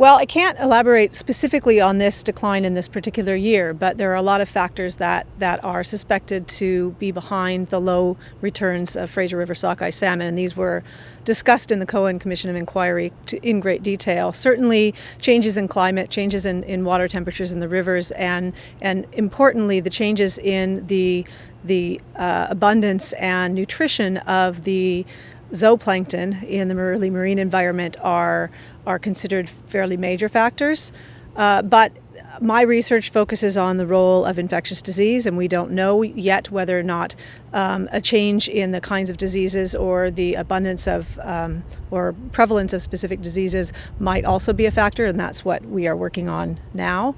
Well, I can't elaborate specifically on this decline in this particular year, but there are a lot of factors that are suspected to be behind the low returns of Fraser River Sockeye salmon, and these were discussed in the Cohen Commission of Inquiry in great detail. Certainly changes in climate, changes in water temperatures in the rivers, and importantly the changes in the abundance and nutrition of the zooplankton in the early marine environment are considered fairly major factors. But my research focuses on the role of infectious disease, and we don't know yet whether or not a change in the kinds of diseases or the abundance of or prevalence of specific diseases might also be a factor, and that's what we are working on now.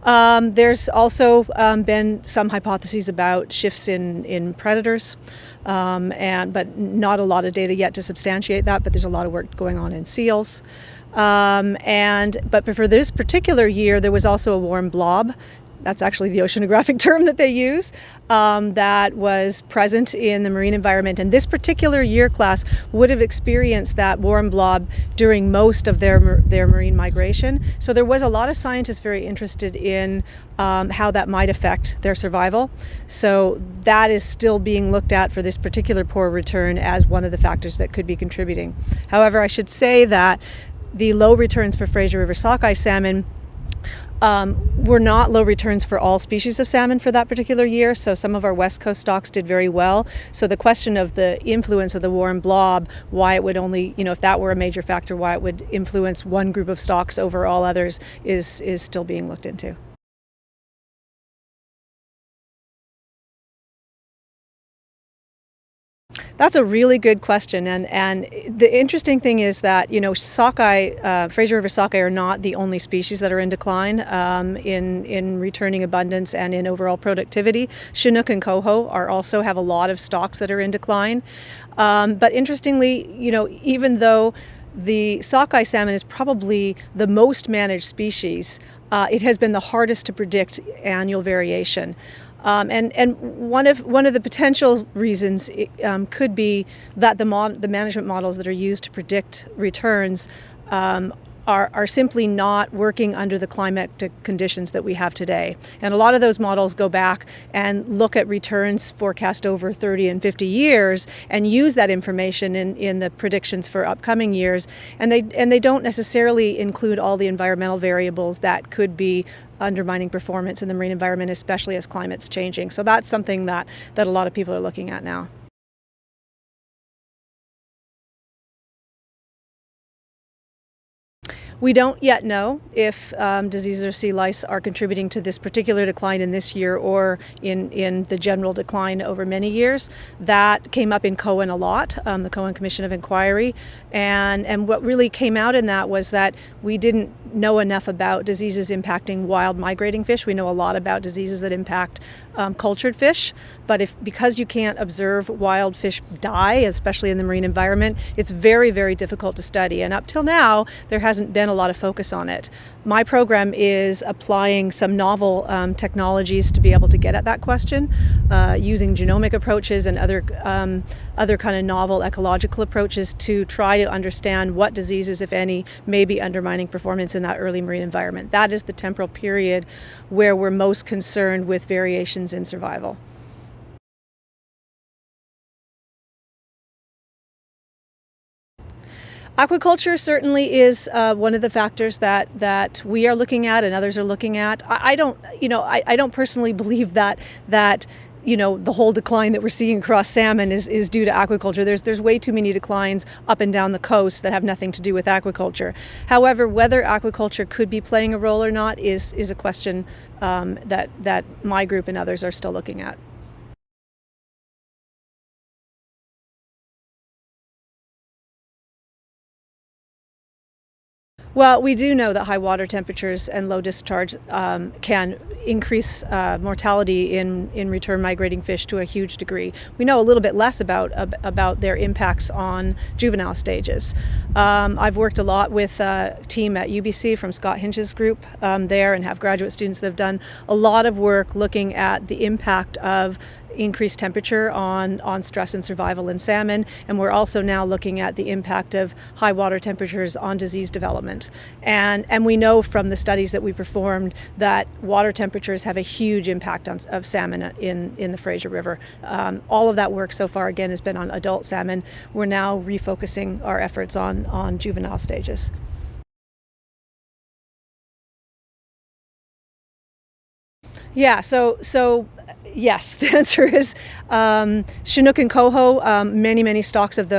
There's also been some hypotheses about shifts in predators, but not a lot of data yet to substantiate that, but there's a lot of work going on in seals. But for this particular year, there was also a warm blob. That's actually the oceanographic term that they use, that was present in the marine environment. And this particular year class would have experienced that warm blob during most of their marine migration. So there was a lot of scientists very interested in how that might affect their survival. So that is still being looked at for this particular poor return as one of the factors that could be contributing. However, I should say that the low returns for Fraser River Sockeye salmon were not low returns for all species of salmon for that particular year. So some of our West Coast stocks did very well. So the question of the influence of the warm blob, why it would only, if that were a major factor, why it would influence one group of stocks over all others is still being looked into. That's a really good question, and the interesting thing is that sockeye, Fraser River sockeye, are not the only species that are in decline in returning abundance and in overall productivity. Chinook and coho also have a lot of stocks that are in decline, but interestingly, even though the sockeye salmon is probably the most managed species, it has been the hardest to predict annual variation. And one of the potential reasons could be that the management models that are used to predict returns are simply not working under the climatic conditions that we have today. And a lot of those models go back and look at returns forecast over 30 and 50 years and use that information in the predictions for upcoming years. And they don't necessarily include all the environmental variables that could be undermining performance in the marine environment, especially as climate's changing. So that's something that a lot of people are looking at now. We don't yet know if diseases or sea lice are contributing to this particular decline in this year or in the general decline over many years. That came up in Cohen a lot, the Cohen Commission of Inquiry, and what really came out in that was that we didn't know enough about diseases impacting wild migrating fish. We know a lot about diseases that impact cultured fish, but because you can't observe wild fish die, especially in the marine environment, it's very, very difficult to study. And up till now, there hasn't been a lot of focus on it. My program is applying some novel technologies to be able to get at that question, using genomic approaches and other kind of novel ecological approaches to try to understand what diseases, if any, may be undermining performance in that early marine environment. That is the temporal period where we're most concerned with variations in survival. Aquaculture certainly is one of the factors that we are looking at and others are looking at. I don't personally believe that the whole decline that we're seeing across salmon is due to aquaculture. There's way too many declines up and down the coast that have nothing to do with aquaculture. However, whether aquaculture could be playing a role or not is a question that my group and others are still looking at. Well, we do know that high water temperatures and low discharge can increase mortality in return migrating fish to a huge degree. We know a little bit less about their impacts on juvenile stages. I've worked a lot with a team at UBC from Scott Hinch's group there, and have graduate students that have done a lot of work looking at the impact of increased temperature on stress and survival in salmon, and we're also now looking at the impact of high water temperatures on disease development. And we know from the studies that we performed that water temperatures have a huge impact of salmon in the Fraser River. All of that work so far, again, has been on adult salmon. We're now refocusing our efforts on juvenile stages. Yeah, so yes, the answer is Chinook and coho. Many stocks of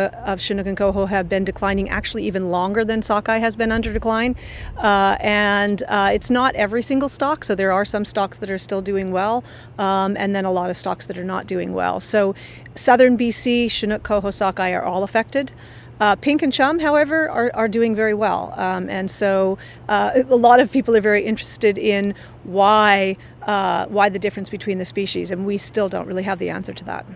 Chinook and coho have been declining, actually even longer than sockeye has been under decline, and it's not every single stock. So there are some stocks that are still doing well, and then a lot of stocks that are not doing well. So southern BC, Chinook, coho, sockeye are all affected. Pink and chum, however, are doing very well, and so a lot of people are very interested in why the difference between the species, and we still don't really have the answer to that.